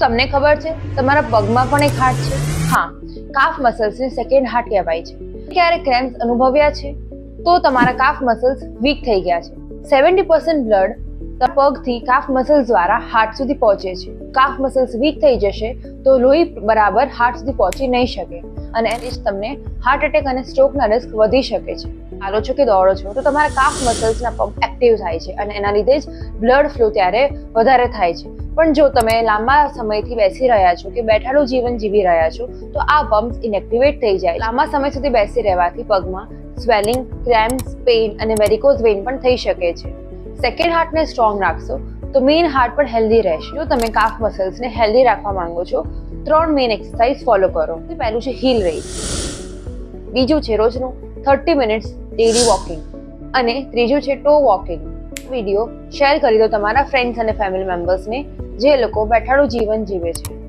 તમને ખબર છે તમારા પગમાં પણ એક હાર્ટ છે? હા, કાફ મસલ્સને સેકન્ડ હાર્ટ કહેવાય છે. ક્યારે ક્રેમ્પ્સ અનુભવ્યા છે? તો તમારા કાફ મસલ્સ વીક થઈ ગયા છે. 70% બ્લડ પગથી કાફ મસલ્સ દ્વારા હાર્ટ સુધી પહોંચે છે. કાફ મસલ્સ વીક થઈ જશે તો લોહી બરાબર હાર્ટ સુધી પહોંચી નહીં શકે અને એની જ તમને હાર્ટ એટેક અને સ્ટ્રોકના રિસ્ક વધી શકે છે. ચાલો છો કે દોડો છો તો તમારા કાફ મસલ્સના પંપ એક્ટિવ થાય છે અને એના લીધે જ બ્લડ ફ્લો ત્યારે વધારે થાય છે. પણ જો તમે લાંબા સમયથી બેસી રહ્યા છો કે બેઠાડું જીવન જીવી રહ્યા છો તો આ પમ્પ્સ ઇનએક્ટિવેટ થઈ જાય. લાંબા સમય સુધી બેસી રહેવાથી પગમાં સ્વેલિંગ, ક્રેમ્પ્સ, પેઇન અને વેરિકોઝ વેઇન પણ થઈ શકે છે. સેકન્ડ હાર્ટને સ્ટ્રોંગ રાખશો તો મેઇન હાર્ટ પણ હેલ્ધી રહેશે. જો તમે કાફ મસલ્સને હેલ્ધી રાખવા માંગો છો 3 મેઇન એક્સરસાઇઝ ફોલો કરો. પહેલું છે હીલ રેઇઝ, બીજું છે રોજનું 30 મિનિટ્સ ડેલી વોકિંગ અને ત્રીજું છે ટો વોકિંગ. વિડીયો શેર કરી દો તમારા ફ્રેન્ડ્સ અને ફેમિલી મેમ્બર્સને જે લોકો બેઠાડું જીવન જીવે છે.